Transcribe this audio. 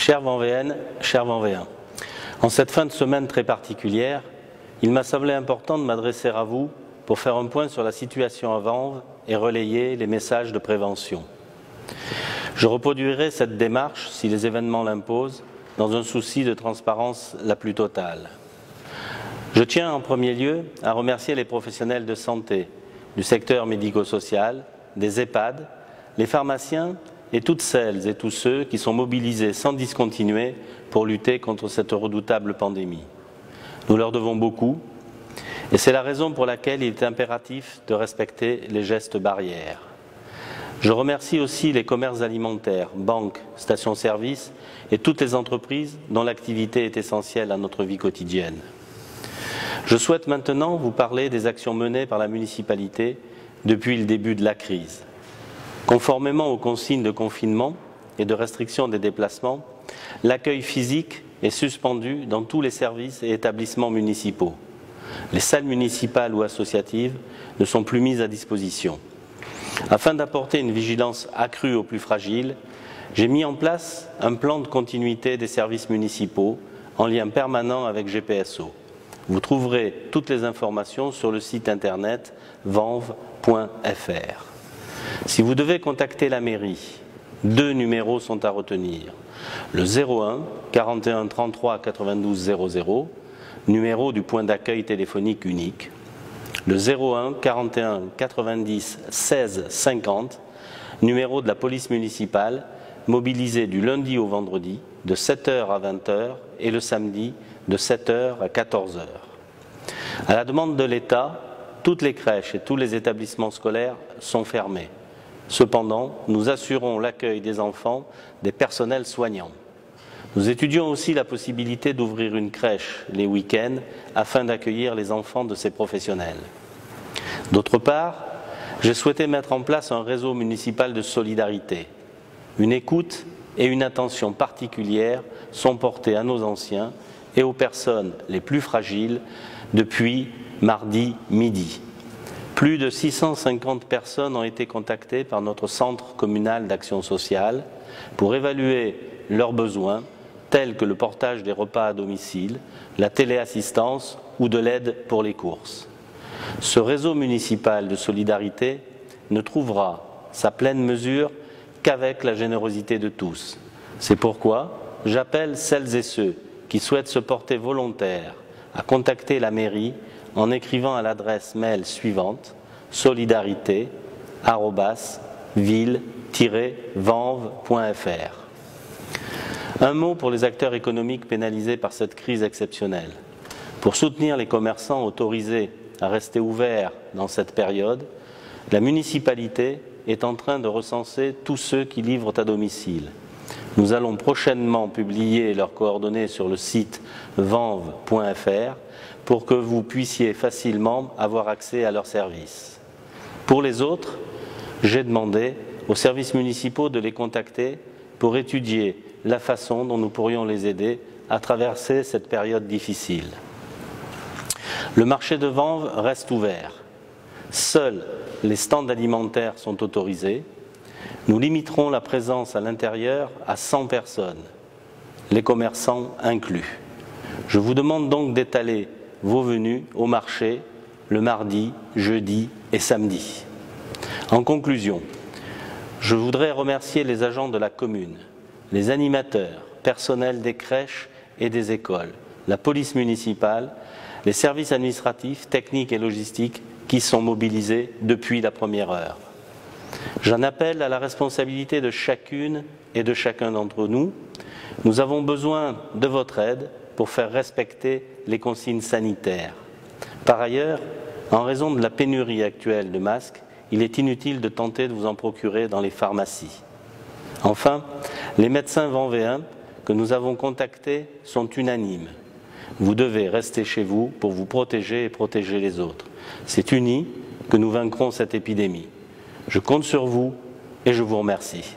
Chères Vanvéennes, chers Vanvéens, en cette fin de semaine très particulière, il m'a semblé important de m'adresser à vous pour faire un point sur la situation à Vanves et relayer les messages de prévention. Je reproduirai cette démarche, si les événements l'imposent, dans un souci de transparence la plus totale. Je tiens en premier lieu à remercier les professionnels de santé, du secteur médico-social, des EHPAD, les pharmaciens et toutes celles et tous ceux qui sont mobilisés sans discontinuer pour lutter contre cette redoutable pandémie. Nous leur devons beaucoup et c'est la raison pour laquelle il est impératif de respecter les gestes barrières. Je remercie aussi les commerces alimentaires, banques, stations-service et toutes les entreprises dont l'activité est essentielle à notre vie quotidienne. Je souhaite maintenant vous parler des actions menées par la municipalité depuis le début de la crise. Conformément aux consignes de confinement et de restriction des déplacements, l'accueil physique est suspendu dans tous les services et établissements municipaux. Les salles municipales ou associatives ne sont plus mises à disposition. Afin d'apporter une vigilance accrue aux plus fragiles, j'ai mis en place un plan de continuité des services municipaux en lien permanent avec GPSO. Vous trouverez toutes les informations sur le site internet vanves.fr. Si vous devez contacter la mairie, 2 numéros sont à retenir. Le 01 41 33 92 00, numéro du point d'accueil téléphonique unique. Le 01 41 90 16 50, numéro de la police municipale, mobilisé du lundi au vendredi, de 7h à 20h et le samedi, de 7h à 14h. À la demande de l'État, toutes les crèches et tous les établissements scolaires sont fermés. Cependant, nous assurons l'accueil des enfants des personnels soignants. Nous étudions aussi la possibilité d'ouvrir une crèche les week-ends afin d'accueillir les enfants de ces professionnels. D'autre part, j'ai souhaité mettre en place un réseau municipal de solidarité. Une écoute et une attention particulière sont portées à nos anciens et aux personnes les plus fragiles depuis mardi midi. Plus de 650 personnes ont été contactées par notre centre communal d'action sociale pour évaluer leurs besoins, tels que le portage des repas à domicile, la téléassistance ou de l'aide pour les courses. Ce réseau municipal de solidarité ne trouvera sa pleine mesure qu'avec la générosité de tous. C'est pourquoi j'appelle celles et ceux qui souhaitent se porter volontaires à contacter la mairie en écrivant à l'adresse mail suivante solidarité@ville-vanves.fr. Un mot pour les acteurs économiques pénalisés par cette crise exceptionnelle. Pour soutenir les commerçants autorisés à rester ouverts dans cette période, la municipalité est en train de recenser tous ceux qui livrent à domicile. Nous allons prochainement publier leurs coordonnées sur le site vanves.fr pour que vous puissiez facilement avoir accès à leurs services. Pour les autres, j'ai demandé aux services municipaux de les contacter pour étudier la façon dont nous pourrions les aider à traverser cette période difficile. Le marché de Vanves reste ouvert. Seuls les stands alimentaires sont autorisés. Nous limiterons la présence à l'intérieur à 100 personnes, les commerçants inclus. Je vous demande donc d'étaler vos venues au marché le mardi, jeudi et samedi. En conclusion, je voudrais remercier les agents de la commune, les animateurs, personnels des crèches et des écoles, la police municipale, les services administratifs, techniques et logistiques qui sont mobilisés depuis la première heure. J'en appelle à la responsabilité de chacune et de chacun d'entre nous. Nous avons besoin de votre aide pour faire respecter les consignes sanitaires. Par ailleurs, en raison de la pénurie actuelle de masques, il est inutile de tenter de vous en procurer dans les pharmacies. Enfin, les médecins vanvéens que nous avons contactés sont unanimes. Vous devez rester chez vous pour vous protéger et protéger les autres. C'est unis que nous vaincrons cette épidémie. Je compte sur vous et je vous remercie.